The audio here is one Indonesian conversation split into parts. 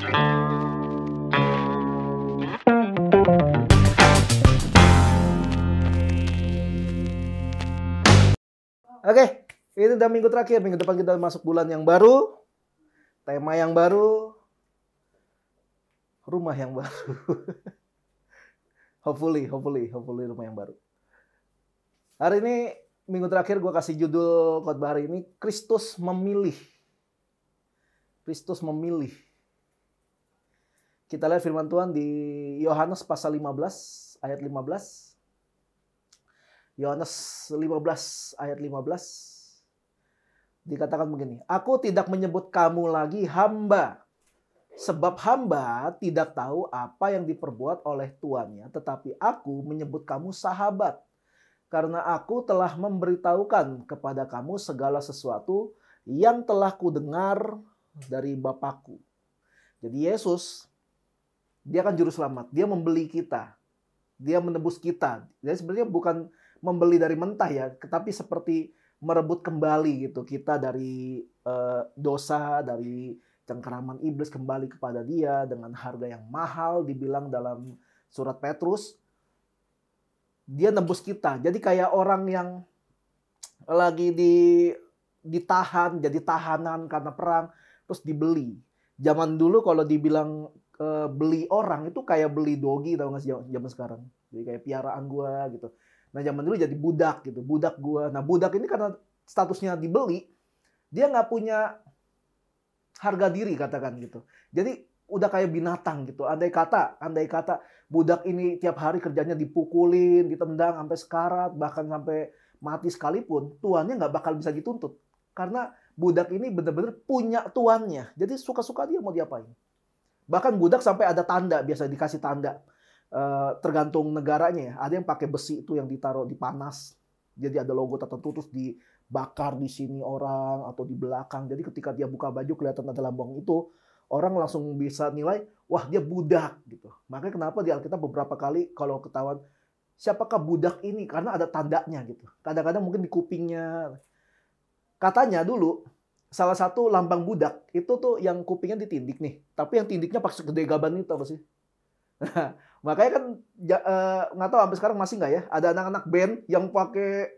Oke, ini udah minggu terakhir. Minggu depan kita masuk bulan yang baru, tema yang baru, rumah yang baru. hopefully rumah yang baru. Hari ini minggu terakhir gue kasih judul khotbah hari ini, Kristus memilih. Kristus memilih. Kita lihat firman Tuhan di Yohanes pasal 15 ayat 15. Yohanes 15 ayat 15 dikatakan begini, aku tidak menyebut kamu lagi hamba, sebab hamba tidak tahu apa yang diperbuat oleh tuannya, tetapi aku menyebut kamu sahabat, karena aku telah memberitahukan kepada kamu segala sesuatu yang telah kudengar dari Bapakku. Jadi Yesus, dia kan juru selamat, dia membeli kita, dia menebus kita. Jadi sebenarnya bukan membeli dari mentah ya, tetapi seperti merebut kembali gitu kita dari dosa, dari cengkeraman iblis kembali kepada dia dengan harga yang mahal, dibilang dalam surat Petrus. Dia nebus kita. Jadi kayak orang yang lagi ditahan, jadi tahanan karena perang, terus dibeli. Zaman dulu kalau dibilang beli orang itu kayak beli dogi, tau gak sih zaman sekarang. Jadi kayak piaraan gua gitu. Nah zaman dulu jadi budak gitu, budak gua. Nah budak ini karena statusnya dibeli, dia nggak punya harga diri katakan gitu. Jadi udah kayak binatang gitu. Andai kata budak ini tiap hari kerjanya dipukulin, ditendang sampai sekarat, bahkan sampai mati sekalipun, tuannya nggak bakal bisa dituntut. Karena budak ini benar-benar punya tuannya. Jadi suka-suka dia mau diapain. Bahkan budak sampai ada tanda, biasa dikasih tanda. Tergantung negaranya ya. Ada yang pakai besi itu yang ditaruh di panas. Jadi ada logo tertentu terus dibakar di sini orang atau di belakang. Jadi ketika dia buka baju kelihatan ada lambang itu, orang langsung bisa nilai, wah dia budak gitu. Makanya kenapa di Alkitab beberapa kali kalau ketahuan siapakah budak ini, karena ada tandanya gitu. Kadang-kadang mungkin di kupingnya. Katanya dulu salah satu lambang budak itu tuh yang kupingnya ditindik nih. Tapi yang tindiknya pas gede gaban itu apa sih? Makanya kan nggak tahu sampai sekarang masih nggak ya, ada anak-anak band yang pakai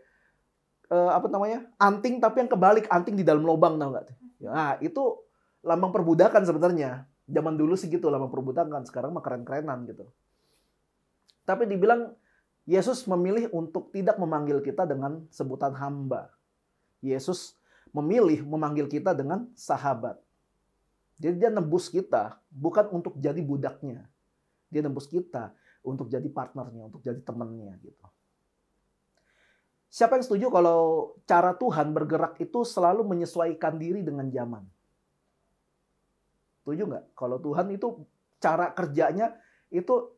anting tapi yang kebalik, anting di dalam lubang, tahu nggak? Nah itu lambang perbudakan sebenarnya. Zaman dulu sih gitu lambang perbudakan, sekarang mah keren-kerenan gitu. Tapi dibilang Yesus memilih untuk tidak memanggil kita dengan sebutan hamba. Yesus memilih memanggil kita dengan sahabat. Jadi dia nebus kita bukan untuk jadi budaknya. Dia nebus kita untuk jadi partnernya, untuk jadi temannya gitu. Siapa yang setuju kalau cara Tuhan bergerak itu selalu menyesuaikan diri dengan zaman? Setuju nggak? Kalau Tuhan itu cara kerjanya itu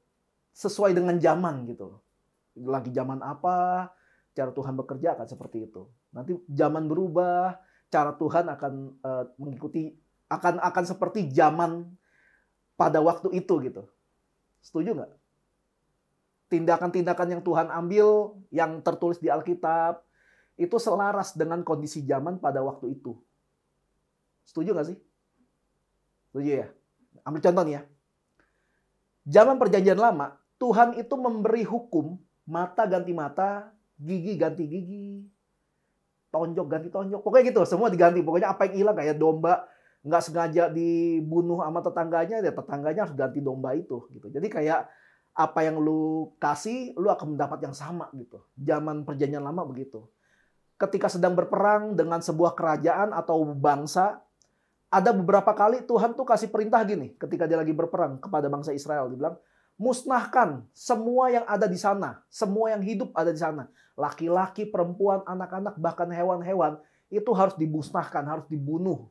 sesuai dengan zaman gitu. Lagi zaman apa, cara Tuhan bekerja akan seperti itu. Nanti zaman berubah, cara Tuhan akan mengikuti, akan seperti zaman pada waktu itu gitu. Setuju nggak? Tindakan-tindakan yang Tuhan ambil, yang tertulis di Alkitab, itu selaras dengan kondisi zaman pada waktu itu. Setuju nggak sih? Setuju ya? Ambil contoh nih ya. Zaman perjanjian lama, Tuhan itu memberi hukum, mata ganti mata, gigi ganti gigi, tonjok ganti tonjok. Pokoknya gitu, semua diganti. Pokoknya apa yang hilang kayak domba, nggak sengaja dibunuh sama tetangganya, ya tetangganya harus ganti domba itu gitu. Jadi kayak apa yang lu kasih, lu akan mendapat yang sama gitu. Zaman perjanjian lama begitu. Ketika sedang berperang dengan sebuah kerajaan atau bangsa, ada beberapa kali Tuhan tuh kasih perintah gini, ketika dia lagi berperang kepada bangsa Israel, dia bilang, musnahkan semua yang ada di sana, semua yang hidup ada di sana. Laki-laki, perempuan, anak-anak, bahkan hewan-hewan, itu harus dimusnahkan, harus dibunuh.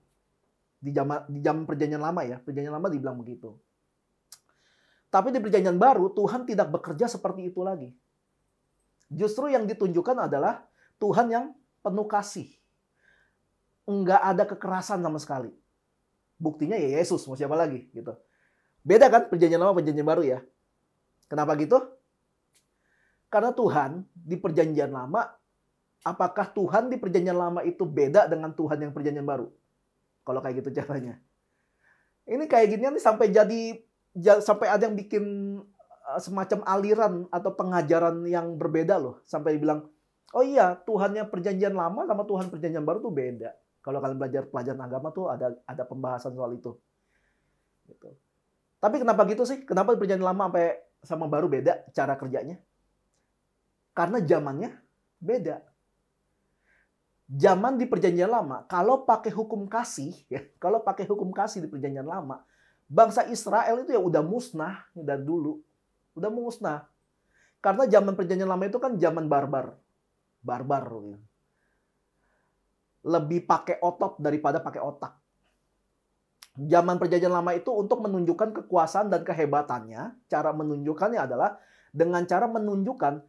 Di zaman perjanjian lama ya, perjanjian lama dibilang begitu. Tapi di perjanjian baru Tuhan tidak bekerja seperti itu lagi. Justru yang ditunjukkan adalah Tuhan yang penuh kasih. Enggak ada kekerasan sama sekali. Buktinya ya Yesus, mau siapa lagi gitu. Beda kan perjanjian lama perjanjian baru ya. Kenapa gitu? Karena Tuhan di perjanjian lama, apakah Tuhan di perjanjian lama itu beda dengan Tuhan yang perjanjian baru? Kalau kayak gitu caranya. Ini kayak gini nih sampai ada yang bikin semacam aliran atau pengajaran yang berbeda loh. Sampai bilang, oh iya, Tuhannya perjanjian lama sama Tuhan perjanjian baru tuh beda. Kalau kalian belajar pelajaran agama tuh ada pembahasan soal itu. Gitu. Tapi kenapa gitu sih? Kenapa perjanjian lama sampai sama baru beda cara kerjanya? Karena zamannya beda. Zaman di perjanjian lama, kalau pakai hukum kasih, ya, kalau pakai hukum kasih di perjanjian lama, bangsa Israel itu ya udah musnah dari dulu. Udah musnah. Karena zaman perjanjian lama itu kan zaman barbar. Barbar. Ya. Lebih pakai otot daripada pakai otak. Zaman perjanjian lama itu untuk menunjukkan kekuasaan dan kehebatannya, cara menunjukkannya adalah dengan cara menunjukkan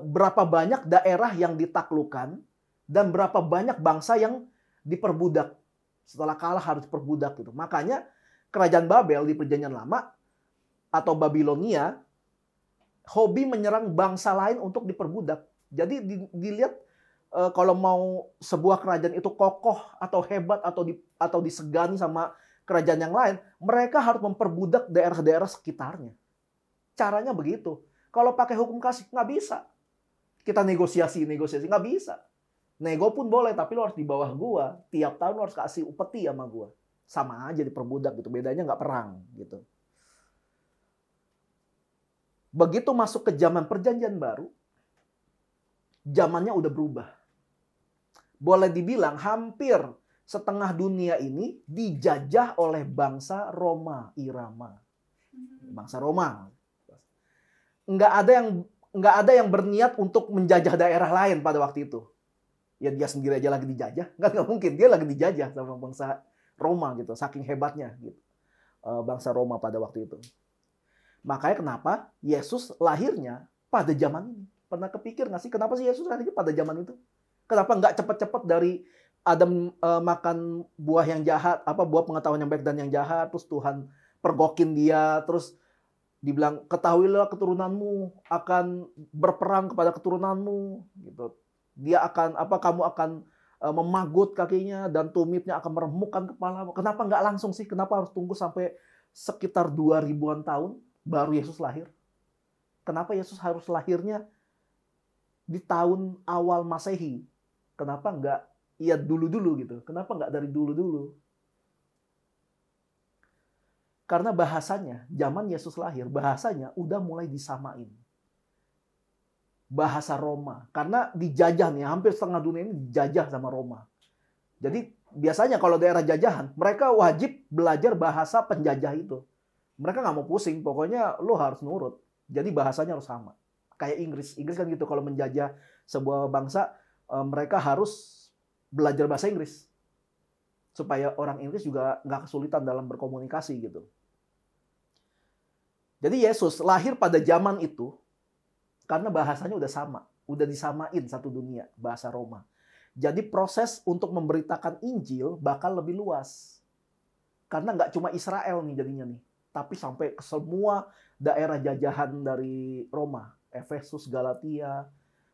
berapa banyak daerah yang ditaklukkan dan berapa banyak bangsa yang diperbudak. Setelah kalah harus diperbudak gitu. Makanya kerajaan Babel di perjanjian lama atau Babilonia hobi menyerang bangsa lain untuk diperbudak. Jadi dilihat kalau mau sebuah kerajaan itu kokoh atau hebat atau disegani sama kerajaan yang lain, mereka harus memperbudak daerah-daerah sekitarnya. Caranya begitu. Kalau pakai hukum kasih nggak bisa. Kita negosiasi nggak bisa. Nego pun boleh, tapi lo harus di bawah gua. Tiap tahun lo harus kasih upeti sama gua. Sama aja diperbudak gitu. Bedanya nggak perang gitu. Begitu masuk ke zaman perjanjian baru, zamannya udah berubah. Boleh dibilang hampir setengah dunia ini dijajah oleh bangsa Roma Irama. Bangsa Roma. Nggak ada yang berniat untuk menjajah daerah lain pada waktu itu. Ya dia sendiri aja lagi dijajah, nggak mungkin dia lagi dijajah sama bangsa Roma gitu, saking hebatnya gitu bangsa Roma pada waktu itu. Makanya kenapa Yesus lahirnya pada zaman ini? Pernah kepikir nggak sih kenapa sih Yesus lahirnya pada zaman itu? Kenapa nggak cepat-cepat dari Adam makan buah yang jahat, buah pengetahuan yang baik dan yang jahat, terus Tuhan pergokin dia, terus dibilang ketahuilah keturunanmu akan berperang kepada keturunanmu gitu. Dia akan kamu akan memagut kakinya dan tumitnya akan meremukkan kepalamu. Kenapa nggak langsung sih? Kenapa harus tunggu sampai sekitar 2000-an tahun baru Yesus lahir? Kenapa Yesus harus lahirnya di tahun awal Masehi? Kenapa nggak dulu-dulu gitu? Kenapa nggak dari dulu-dulu? Karena bahasanya, zaman Yesus lahir, bahasanya udah mulai disamain. Bahasa Roma. Karena dijajah nih, hampir setengah dunia ini dijajah sama Roma. Jadi biasanya kalau daerah jajahan, mereka wajib belajar bahasa penjajah itu. Mereka nggak mau pusing, pokoknya lo harus nurut. Jadi bahasanya harus sama. Kayak Inggris. Inggris kan gitu, kalau menjajah sebuah bangsa, mereka harus belajar bahasa Inggris. Supaya orang Inggris juga nggak kesulitan dalam berkomunikasi gitu. Jadi Yesus lahir pada zaman itu, karena bahasanya udah sama, udah disamain satu dunia, bahasa Roma. Jadi proses untuk memberitakan Injil bakal lebih luas. Karena nggak cuma Israel nih jadinya nih, tapi sampai ke semua daerah jajahan dari Roma. Efesus, Galatia,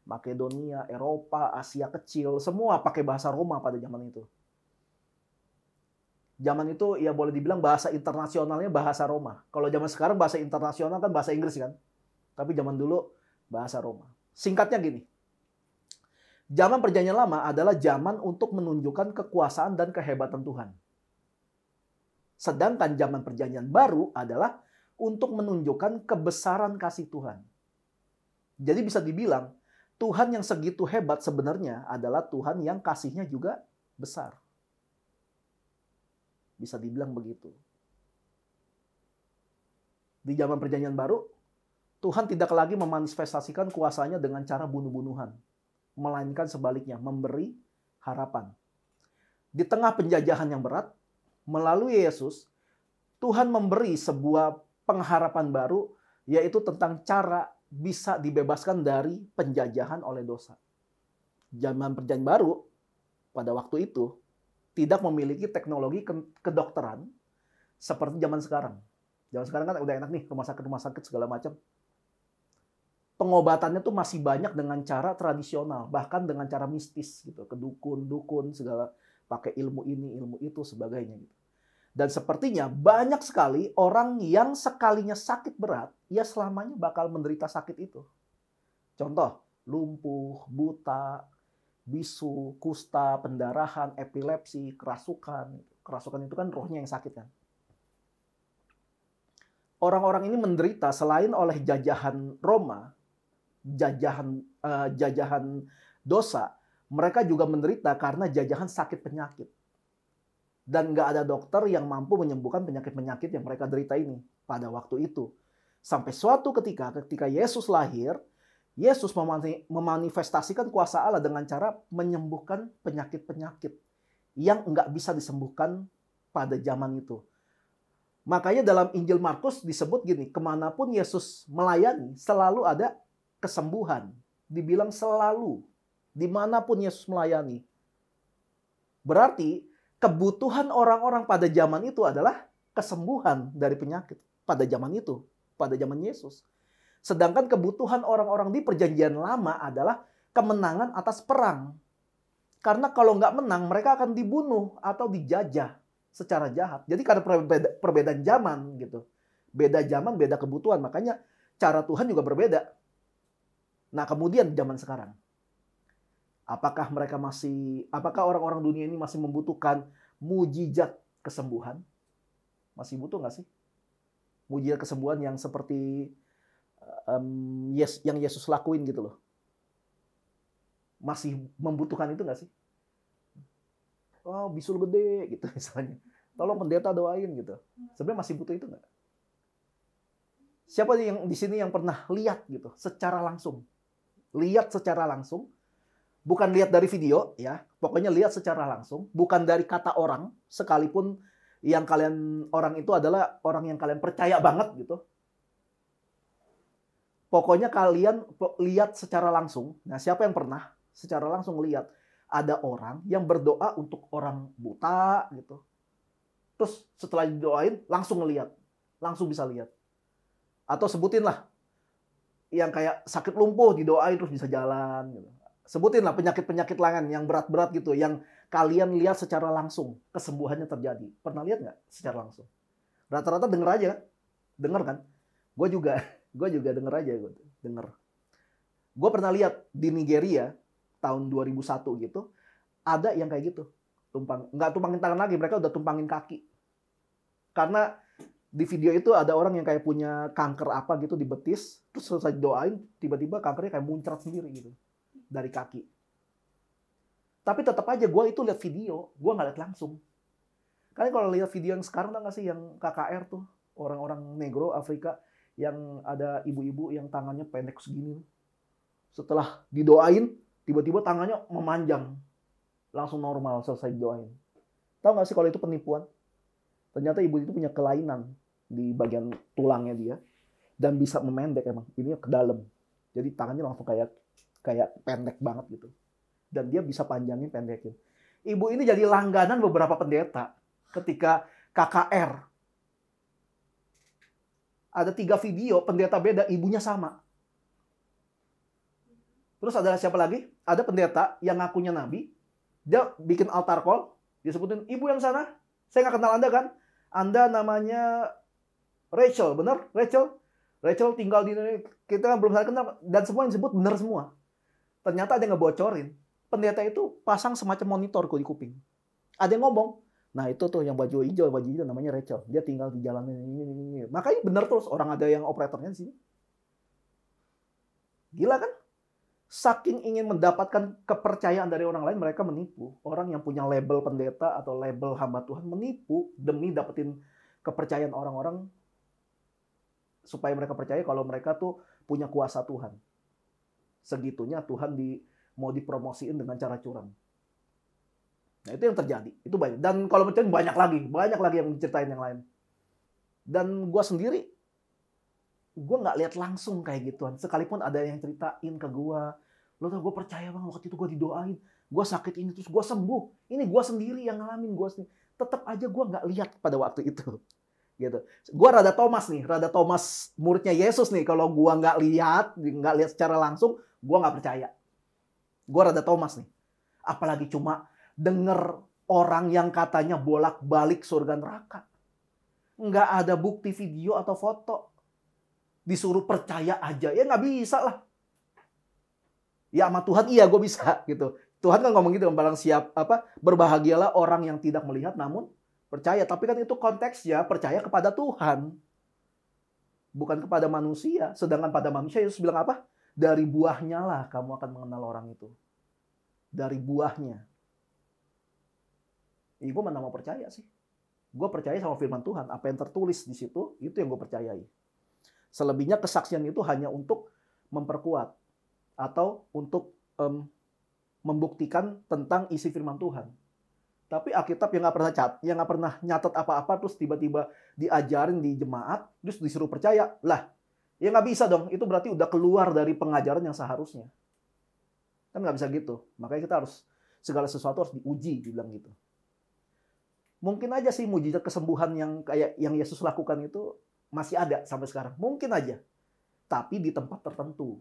Makedonia, Eropa, Asia Kecil, semua pakai bahasa Roma pada zaman itu. Zaman itu ya boleh dibilang bahasa internasionalnya bahasa Roma. Kalau zaman sekarang bahasa internasional kan bahasa Inggris kan. Tapi zaman dulu bahasa Roma. Singkatnya gini. Zaman perjanjian lama adalah zaman untuk menunjukkan kekuasaan dan kehebatan Tuhan. Sedangkan zaman perjanjian baru adalah untuk menunjukkan kebesaran kasih Tuhan. Jadi bisa dibilang Tuhan yang segitu hebat sebenarnya adalah Tuhan yang kasihnya juga besar. Bisa dibilang begitu. Di zaman perjanjian baru, Tuhan tidak lagi memanifestasikan kuasanya dengan cara bunuh-bunuhan. Melainkan sebaliknya, memberi harapan. Di tengah penjajahan yang berat, melalui Yesus, Tuhan memberi sebuah pengharapan baru, yaitu tentang cara bisa dibebaskan dari penjajahan oleh dosa. Zaman perjanjian baru, pada waktu itu, tidak memiliki teknologi kedokteran seperti zaman sekarang. Zaman sekarang kan udah enak nih, rumah sakit segala macam. Pengobatannya tuh masih banyak dengan cara tradisional, bahkan dengan cara mistis gitu, ke dukun segala, pakai ilmu ini, ilmu itu sebagainya gitu. Dan sepertinya banyak sekali orang yang sekalinya sakit berat, ia selamanya bakal menderita sakit itu. Contoh, lumpuh, buta, bisu, kusta, pendarahan, epilepsi, kerasukan. Kerasukan itu kan rohnya yang sakit kan. Orang-orang ini menderita selain oleh jajahan Roma, jajahan dosa, mereka juga menderita karena jajahan sakit penyakit. Dan nggak ada dokter yang mampu menyembuhkan penyakit-penyakit yang mereka derita ini pada waktu itu. Sampai suatu ketika Yesus lahir, Yesus memanifestasikan kuasa Allah dengan cara menyembuhkan penyakit-penyakit yang nggak bisa disembuhkan pada zaman itu. Makanya dalam Injil Markus disebut gini, kemanapun Yesus melayani selalu ada kesembuhan. Dibilang selalu, dimanapun Yesus melayani. Berarti kebutuhan orang-orang pada zaman itu adalah kesembuhan dari penyakit. Pada zaman itu, pada zaman Yesus. Sedangkan kebutuhan orang-orang di perjanjian lama adalah kemenangan atas perang. Karena kalau nggak menang, mereka akan dibunuh atau dijajah secara jahat. Jadi karena perbedaan zaman gitu. Beda zaman, beda kebutuhan. Makanya cara Tuhan juga berbeda. Nah, kemudian zaman sekarang. Apakah orang-orang dunia ini masih membutuhkan mujizat kesembuhan? Masih butuh nggak sih? Mujizat kesembuhan yang seperti yang Yesus lakuin gitu loh. Masih membutuhkan itu nggak sih? Oh, bisul gede gitu misalnya. Tolong pendeta doain gitu. Sebenarnya masih butuh itu nggak? Siapa yang di sini yang pernah lihat gitu secara langsung? Lihat secara langsung. Bukan lihat dari video ya. Pokoknya lihat secara langsung, bukan dari kata orang, sekalipun yang orang itu adalah orang yang kalian percaya banget gitu. Pokoknya kalian lihat secara langsung. Nah, siapa yang pernah secara langsung lihat ada orang yang berdoa untuk orang buta gitu. Terus setelah didoain langsung ngelihat, langsung bisa lihat. Atau sebutinlah yang kayak sakit lumpuh didoain terus bisa jalan gitu. Sebutinlah penyakit-penyakit lengan yang berat-berat gitu, yang kalian lihat secara langsung kesembuhannya terjadi. Pernah lihat nggak secara langsung? Rata-rata denger aja, denger kan? Gue juga denger aja, denger. Gue pernah lihat di Nigeria tahun 2001 gitu, ada yang kayak gitu, nggak tumpangin tangan lagi, mereka udah tumpangin kaki. Karena di video itu ada orang yang kayak punya kanker apa gitu di betis, terus selesai doain, tiba-tiba kankernya kayak muncrat sendiri gitu dari kaki. Tapi tetap aja gue itu lihat video, gue nggak lihat langsung. Kalian kalau lihat video yang sekarang nggak sih yang KKR tuh, orang-orang negro Afrika yang ada ibu-ibu yang tangannya pendek segini. Setelah didoain, tiba-tiba tangannya memanjang. Langsung normal selesai didoain. Tahu nggak sih kalau itu penipuan? Ternyata ibu itu punya kelainan di bagian tulangnya dia. Dan bisa memendek emang. Ini ke dalam. Jadi tangannya langsung kayak pendek banget gitu. Dan dia bisa panjangin, pendekin. Ibu ini jadi langganan beberapa pendeta. Ketika KKR. Ada 3 video, pendeta beda, ibunya sama. Terus ada siapa lagi? Ada pendeta yang ngakunya nabi. Dia bikin altar call. Dia sebutin, ibu yang sana. Saya nggak kenal Anda kan? Anda namanya Rachel, benar? Rachel tinggal di Indonesia. Kita belum saling kenal. Dan semua yang disebut benar semua. Ternyata ada yang ngebocorin. Pendeta itu pasang semacam monitor di kuping. Ada yang ngomong, nah itu tuh yang baju hijau namanya Rachel. Dia tinggal di jalan ini. Makanya benar terus orang ada yang operatornya di sini. Gila kan? Saking ingin mendapatkan kepercayaan dari orang lain, mereka menipu. Orang yang punya label pendeta atau label hamba Tuhan menipu demi dapetin kepercayaan orang-orang supaya mereka percaya kalau mereka tuh punya kuasa Tuhan. Segitunya Tuhan mau dipromosiin dengan cara curang. Nah, itu yang terjadi. Itu banyak. Dan kalau mencari banyak lagi yang menceritain yang lain. Dan gue sendiri, gue nggak lihat langsung kayak gituan. Sekalipun ada yang ceritain ke gue, lo tau gue percaya bang, waktu itu gue didoain, gue sakit ini terus gue sembuh. Ini gue sendiri yang ngalamin, gue sendiri. Tetap aja gue nggak lihat pada waktu itu. Gitu. Gue rada Thomas muridnya Yesus nih. Kalau gue nggak lihat secara langsung, gue nggak percaya. Gue rada Thomas nih. Apalagi cuma denger Orang yang katanya bolak-balik surga neraka. Nggak ada bukti video atau foto. Disuruh percaya aja. Ya nggak bisa lah. Ya sama Tuhan iya gue bisa gitu. Tuhan kan ngomong gitu, barang siap berbahagialah orang yang tidak melihat namun percaya. Tapi kan itu konteksnya percaya kepada Tuhan. Bukan kepada manusia. Sedangkan pada manusia Yesus bilang apa? Dari buahnya lah kamu akan mengenal orang itu. Dari buahnya. Gue mana mau percaya sih. Gue percaya sama firman Tuhan. Apa yang tertulis di situ, itu yang gue percayai. Selebihnya kesaksian itu hanya untuk memperkuat. Atau untuk membuktikan tentang isi firman Tuhan. Tapi Alkitab yang nggak pernah nyatet apa-apa, terus tiba-tiba diajarin di jemaat, terus disuruh percaya. Lah, ya nggak bisa dong. Itu berarti udah keluar dari pengajaran yang seharusnya. Kan nggak bisa gitu. Makanya kita harus, segala sesuatu harus diuji, dibilang gitu. Mungkin aja sih mujizat kesembuhan yang kayak yang Yesus lakukan itu masih ada sampai sekarang. Mungkin aja. Tapi di tempat tertentu.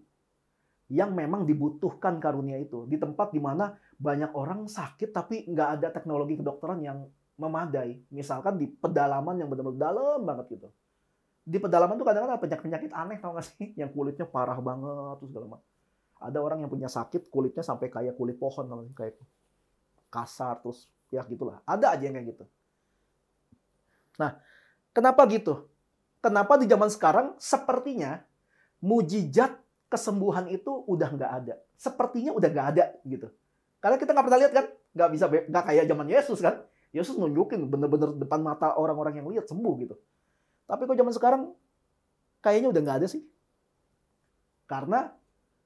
Yang memang dibutuhkan karunia itu. Di tempat di mana banyak orang sakit tapi nggak ada teknologi kedokteran yang memadai. Misalkan di pedalaman yang benar-benar dalam banget gitu. Di pedalaman tuh kadang-kadang penyakit-penyakit aneh, tau gak sih? Yang kulitnya parah banget. Terus segala macam. Ada orang yang punya sakit kulitnya sampai kayak kulit pohon. Kayak kasar terus. Ya gitulah. Ada aja yang kayak gitu. Nah, kenapa gitu? Kenapa di zaman sekarang sepertinya mujizat kesembuhan itu udah nggak ada. Sepertinya udah nggak ada gitu. Karena kita nggak pernah lihat kan? Nggak kayak zaman Yesus kan? Yesus nunjukin bener-bener depan mata orang-orang yang lihat sembuh gitu. Tapi kok zaman sekarang kayaknya udah nggak ada sih. Karena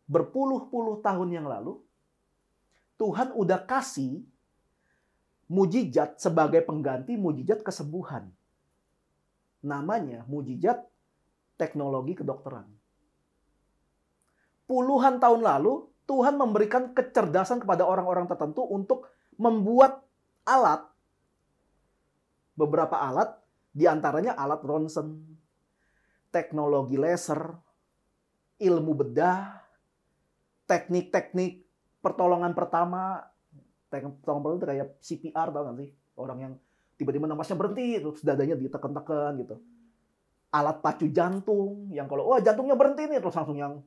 berpuluh-puluh tahun yang lalu Tuhan udah kasih mujizat sebagai pengganti mujizat kesembuhan. Namanya mujizat teknologi kedokteran. Puluhan tahun lalu Tuhan memberikan kecerdasan kepada orang-orang tertentu untuk membuat alat. Beberapa alat, diantaranya alat ronsen, teknologi laser, ilmu bedah, teknik-teknik pertolongan pertama. Pertolongan pertama itu kayak CPR, tau gak sih? Orang yang tiba-tiba napasnya berhenti, terus dadanya ditekan-tekan gitu. Alat pacu jantung, yang kalau jantungnya berhenti nih, terus langsung yang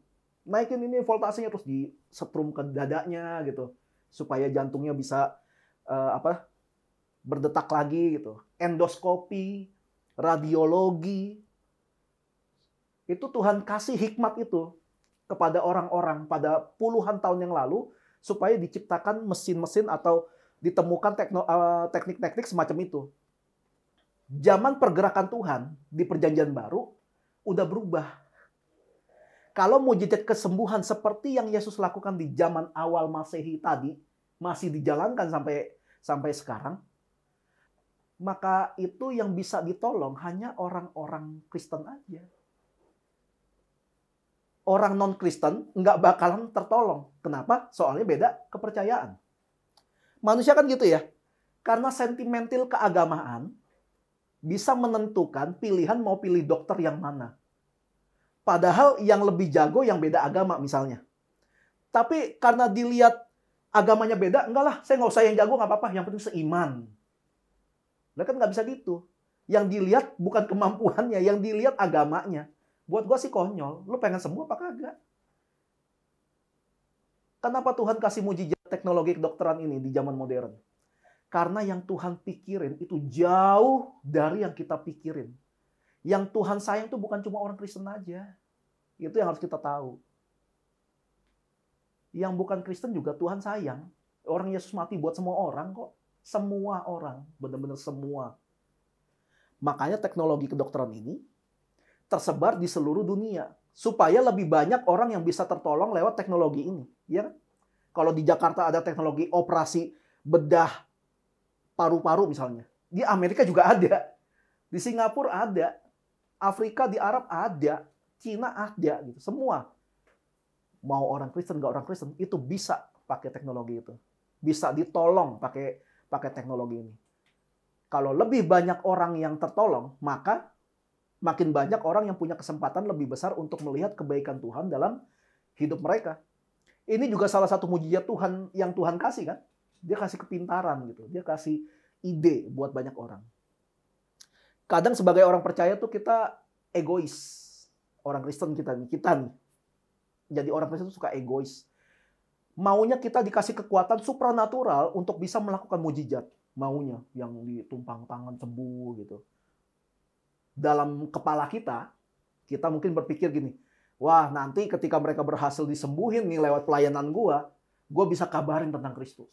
naikin ini voltasenya, terus disetrum ke dadanya gitu. Supaya jantungnya bisa berdetak lagi gitu. Endoskopi, radiologi. Itu Tuhan kasih hikmat itu kepada orang-orang pada puluhan tahun yang lalu supaya diciptakan mesin-mesin atau ditemukan teknik-teknik semacam itu. Zaman pergerakan Tuhan di Perjanjian Baru udah berubah. Kalau mujizat kesembuhan seperti yang Yesus lakukan di zaman awal Masehi tadi masih dijalankan sampai sekarang, maka itu yang bisa ditolong hanya orang-orang Kristen aja. Orang non-Kristen nggak bakalan tertolong. Kenapa? Soalnya beda kepercayaan. Manusia kan gitu ya. Karena sentimental keagamaan bisa menentukan pilihan mau pilih dokter yang mana. Padahal yang lebih jago yang beda agama misalnya. Tapi karena dilihat agamanya beda, enggak lah, saya nggak usah yang jago, nggak apa-apa. Yang penting seiman. Nah kan nggak bisa gitu. Yang dilihat bukan kemampuannya, yang dilihat agamanya. Buat gue sih konyol. Lu pengen sembuh apa kagak? Kenapa Tuhan kasih mujizat teknologi kedokteran ini di zaman modern? Karena yang Tuhan pikirin itu jauh dari yang kita pikirin. Yang Tuhan sayang itu bukan cuma orang Kristen aja. Itu yang harus kita tahu. Yang bukan Kristen juga Tuhan sayang. Orang Yesus mati buat semua orang kok. Semua orang. Benar-benar semua. Makanya teknologi kedokteran ini tersebar di seluruh dunia. Supaya lebih banyak orang yang bisa tertolong lewat teknologi ini. Ya kan? Kalau di Jakarta ada teknologi operasi bedah paru-paru misalnya. Di Amerika juga ada. Di Singapura ada. Afrika, di Arab ada. Cina ada. Gitu. Semua. Mau orang Kristen, nggak orang Kristen, itu bisa pakai teknologi itu. Bisa ditolong pakai teknologi ini. Kalau lebih banyak orang yang tertolong, maka makin banyak orang yang punya kesempatan lebih besar untuk melihat kebaikan Tuhan dalam hidup mereka. Ini juga salah satu mujizat Tuhan yang Tuhan kasih kan. Dia kasih kepintaran gitu. Dia kasih ide buat banyak orang. Kadang sebagai orang percaya tuh kita egois. Orang Kristen kita nih. Jadi orang Kristen tuh suka egois. Maunya kita dikasih kekuatan supranatural untuk bisa melakukan mujizat. Maunya yang ditumpang tangan sembuh gitu. Dalam kepala kita mungkin berpikir gini, wah nanti ketika mereka berhasil disembuhin nih lewat pelayanan gue bisa kabarin tentang Kristus.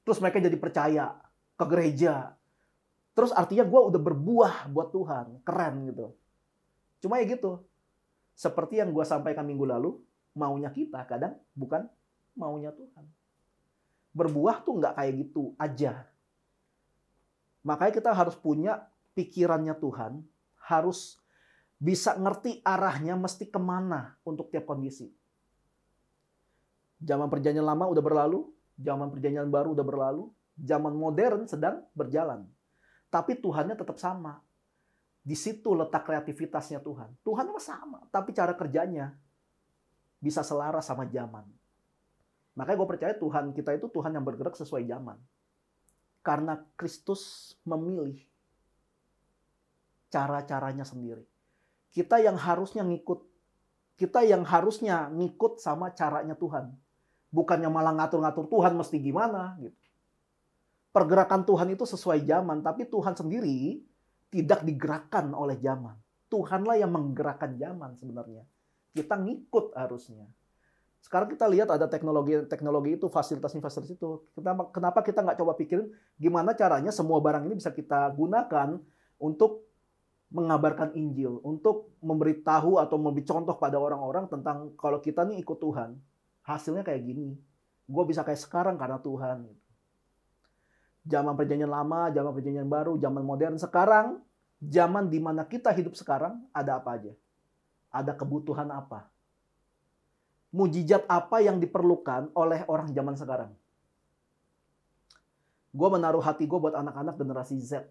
Terus mereka jadi percaya ke gereja. Terus artinya gue udah berbuah buat Tuhan. Keren gitu. Cuma ya gitu. Seperti yang gue sampaikan minggu lalu, maunya kita kadang bukan maunya Tuhan. Berbuah tuh nggak kayak gitu aja. Makanya kita harus punya pikirannya Tuhan, harus bisa ngerti arahnya mesti kemana untuk tiap kondisi. Zaman perjanjian lama udah berlalu, zaman perjanjian baru udah berlalu, zaman modern sedang berjalan. Tapi Tuhannya tetap sama. Di situ letak kreativitasnya Tuhan. Tuhan sama, tapi cara kerjanya bisa selaras sama zaman. Makanya gue percaya Tuhan kita itu Tuhan yang bergerak sesuai zaman. Karena Kristus memilih cara-caranya sendiri. Kita yang harusnya ngikut sama caranya Tuhan. Bukannya malah ngatur-ngatur Tuhan mesti gimana gitu. Pergerakan Tuhan itu sesuai zaman, tapi Tuhan sendiri tidak digerakkan oleh zaman. Tuhanlah yang menggerakkan zaman sebenarnya. Kita ngikut harusnya. Sekarang kita lihat ada teknologi itu, fasilitas itu. Kenapa kita nggak coba pikirin gimana caranya semua barang ini bisa kita gunakan untuk mengabarkan Injil, untuk memberitahu atau memberi contoh pada orang-orang tentang kalau kita nih ikut Tuhan, hasilnya kayak gini. Gue bisa kayak sekarang karena Tuhan. Zaman perjanjian lama, zaman perjanjian baru, zaman modern. Sekarang, zaman di mana kita hidup sekarang, ada apa aja? Ada kebutuhan apa? Mujizat apa yang diperlukan oleh orang zaman sekarang? Gue menaruh hati gue buat anak-anak generasi Z.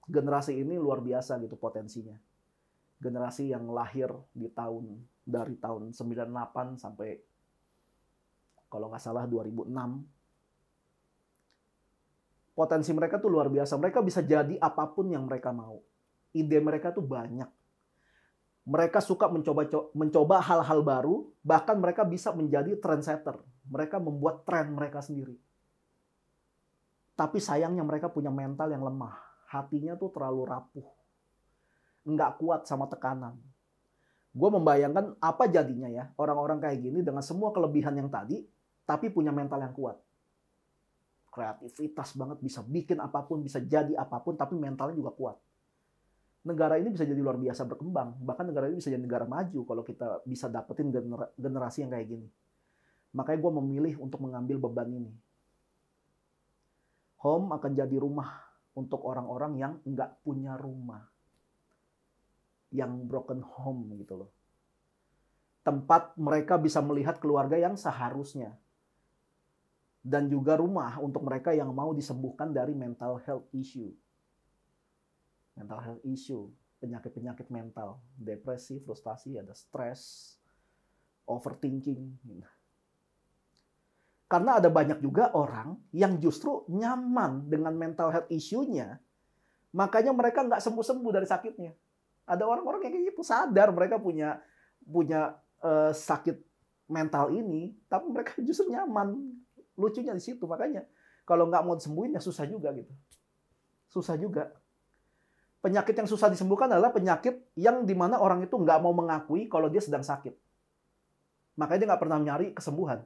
Generasi ini luar biasa gitu potensinya. Generasi yang lahir dari tahun 98 sampai kalau nggak salah 2006. Potensi mereka tuh luar biasa. Mereka bisa jadi apapun yang mereka mau. Ide mereka tuh banyak. Mereka suka mencoba hal-hal baru, bahkan mereka bisa menjadi trendsetter. Mereka membuat tren mereka sendiri. Tapi sayangnya mereka punya mental yang lemah. Hatinya tuh terlalu rapuh. Nggak kuat sama tekanan. Gue membayangkan apa jadinya ya orang-orang kayak gini dengan semua kelebihan yang tadi, tapi punya mental yang kuat. Kreativitas banget, bisa bikin apapun, bisa jadi apapun, tapi mentalnya juga kuat. Negara ini bisa jadi luar biasa berkembang. Bahkan negara ini bisa jadi negara maju kalau kita bisa dapetin generasi yang kayak gini. Makanya gue memilih untuk mengambil beban ini. Home akan jadi rumah untuk orang-orang yang nggak punya rumah. Yang broken home gitu loh. Tempat mereka bisa melihat keluarga yang seharusnya. Dan juga rumah untuk mereka yang mau disembuhkan dari mental health issue. Mental health issue, penyakit-penyakit mental, depresi, frustasi, ada stres, overthinking. Karena ada banyak juga orang yang justru nyaman dengan mental health issue-nya, makanya mereka nggak sembuh-sembuh dari sakitnya. Ada orang-orang yang kayak gitu, sadar mereka punya sakit mental ini, tapi mereka justru nyaman. Lucunya di situ, makanya kalau nggak mau disembuhin ya susah juga gitu. Susah juga. Penyakit yang susah disembuhkan adalah penyakit yang dimana orang itu nggak mau mengakui kalau dia sedang sakit. Makanya dia nggak pernah nyari kesembuhan.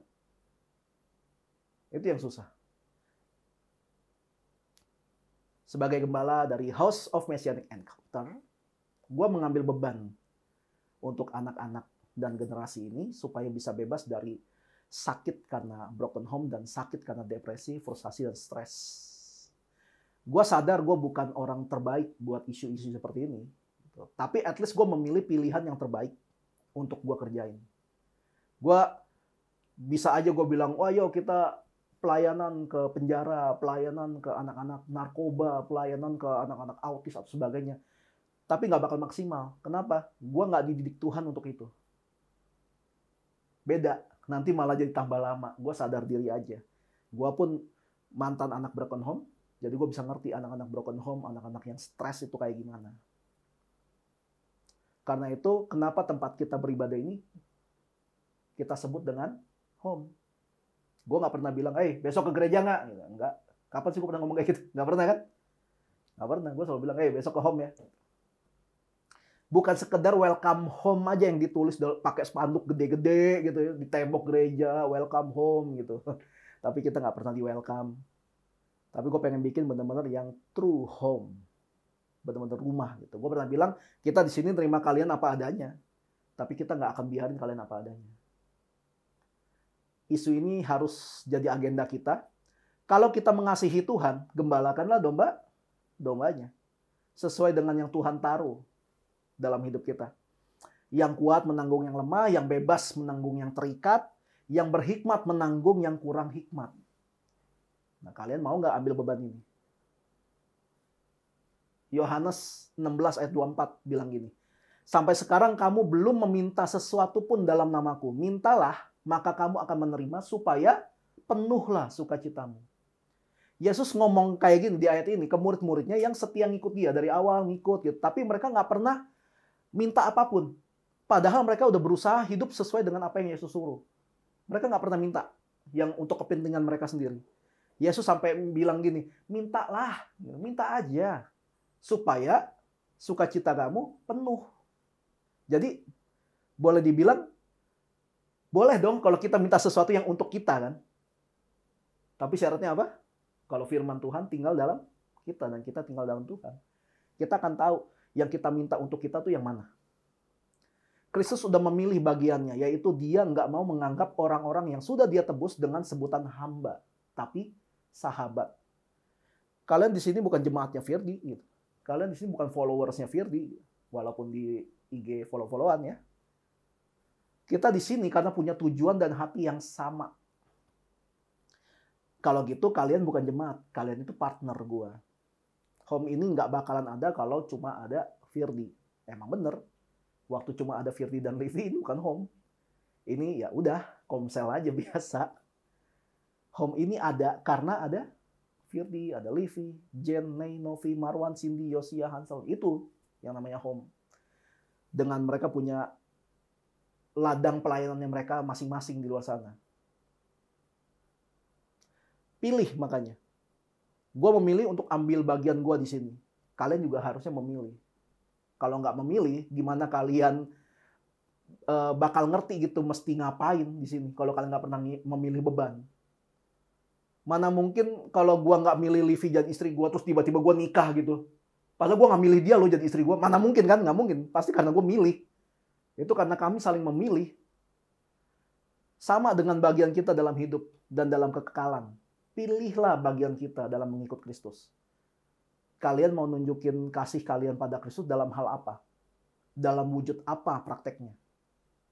Itu yang susah. Sebagai gembala dari House of Messianic Encounter, gue mengambil beban untuk anak-anak dan generasi ini supaya bisa bebas dari sakit karena broken home dan sakit karena depresi, frustasi, dan stres. Gue sadar gue bukan orang terbaik buat isu-isu seperti ini. Tapi at least gue memilih pilihan yang terbaik untuk gue kerjain. Gue bisa aja gue bilang, oh ayo kita pelayanan ke penjara, pelayanan ke anak-anak narkoba, pelayanan ke anak-anak autis atau sebagainya. Tapi nggak bakal maksimal. Kenapa? Gue nggak dididik Tuhan untuk itu. Beda. Nanti malah jadi tambah lama. Gue sadar diri aja. Gue pun mantan anak broken home, jadi gue bisa ngerti anak-anak broken home, anak-anak yang stres itu kayak gimana. Karena itu, kenapa tempat kita beribadah ini kita sebut dengan home. Gue nggak pernah bilang, besok ke gereja nggak? Nggak. Kapan sih gue pernah ngomong kayak gitu? Nggak pernah kan? Nggak pernah. Gue selalu bilang, besok ke home ya. Bukan sekedar welcome home aja yang ditulis pakai spanduk gede-gede gitu ya, di tembok gereja, welcome home gitu. Tapi kita nggak pernah di welcome. Tapi gue pengen bikin benar-benar yang true home. Benar-benar rumah gitu. Gue pernah bilang, kita di sini terima kalian apa adanya. Tapi kita nggak akan biarin kalian apa adanya. Isu ini harus jadi agenda kita. Kalau kita mengasihi Tuhan, gembalakanlah dombanya. Sesuai dengan yang Tuhan taruh dalam hidup kita. Yang kuat menanggung yang lemah, yang bebas menanggung yang terikat, yang berhikmat menanggung yang kurang hikmat. Nah, kalian mau nggak ambil beban ini? Yohanes 16 ayat 24 bilang gini, sampai sekarang kamu belum meminta sesuatu pun dalam namaku. Mintalah, maka kamu akan menerima supaya penuhlah sukacitamu. Yesus ngomong kayak gini di ayat ini ke murid-muridnya yang setia ngikut dia. Dari awal ngikut gitu. Tapi mereka nggak pernah minta apapun. Padahal mereka udah berusaha hidup sesuai dengan apa yang Yesus suruh. Mereka nggak pernah minta yang untuk kepentingan mereka sendiri. Yesus sampai bilang gini, mintalah, minta aja. Supaya sukacita kamu penuh. Jadi boleh dibilang, boleh dong kalau kita minta sesuatu yang untuk kita kan. Tapi syaratnya apa? Kalau firman Tuhan tinggal dalam kita dan kita tinggal dalam Tuhan. Kita akan tahu yang kita minta untuk kita tuh yang mana. Kristus sudah memilih bagiannya, yaitu dia nggak mau menganggap orang-orang yang sudah dia tebus dengan sebutan hamba, tapi sahabat. Kalian di sini bukan jemaatnya Firdi, gitu. Kalian di sini bukan followersnya Firdi, walaupun di IG follow-followan ya. Kita di sini karena punya tujuan dan hati yang sama. Kalau gitu kalian bukan jemaat, kalian itu partner gue. Home ini nggak bakalan ada kalau cuma ada Firdi. Emang bener. Waktu cuma ada Firdi dan Livi ini bukan home. Ini ya udah komsel aja biasa. Home ini ada karena ada Firdi, ada Livi, Jen, Nei, Novi, Marwan, Cindy, Yosia, Hansel. Itu yang namanya home. Dengan mereka punya ladang pelayanannya mereka masing-masing di luar sana. Pilih makanya. Gue memilih untuk ambil bagian gue di sini. Kalian juga harusnya memilih. Kalau nggak memilih, gimana kalian bakal ngerti gitu mesti ngapain di sini kalau kalian nggak pernah memilih beban. Mana mungkin kalau gue nggak milih Livi jadi istri gue terus tiba-tiba gue nikah gitu. Padahal gue nggak milih dia loh jadi istri gue. Mana mungkin kan? Nggak mungkin. Pasti karena gue milih. Itu karena kami saling memilih. Sama dengan bagian kita dalam hidup dan dalam kekekalan. Pilihlah bagian kita dalam mengikut Kristus. Kalian mau nunjukin kasih kalian pada Kristus dalam hal apa? Dalam wujud apa prakteknya?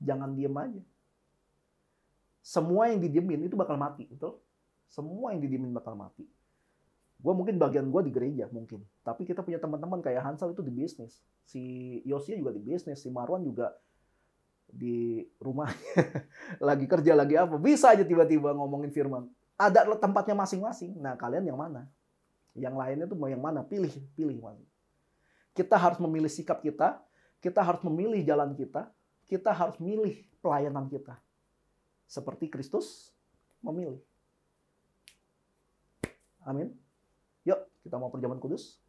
Jangan diem aja. Semua yang didiemin itu bakal mati. Betul? Semua yang didiemin bakal mati. Gue mungkin bagian gue di gereja mungkin. Tapi kita punya teman-teman kayak Hansel itu di bisnis. Si Yosia juga di bisnis. Si Marwan juga di rumah. Lagi kerja, lagi apa. Bisa aja tiba-tiba ngomongin firman. Ada tempatnya masing-masing. Nah kalian yang mana? Yang lainnya tuh mau yang mana? Pilih mana. Kita harus memilih sikap kita harus memilih jalan kita harus milih pelayanan kita. Seperti Kristus memilih. Amin. Yuk, kita mau perjamuan kudus.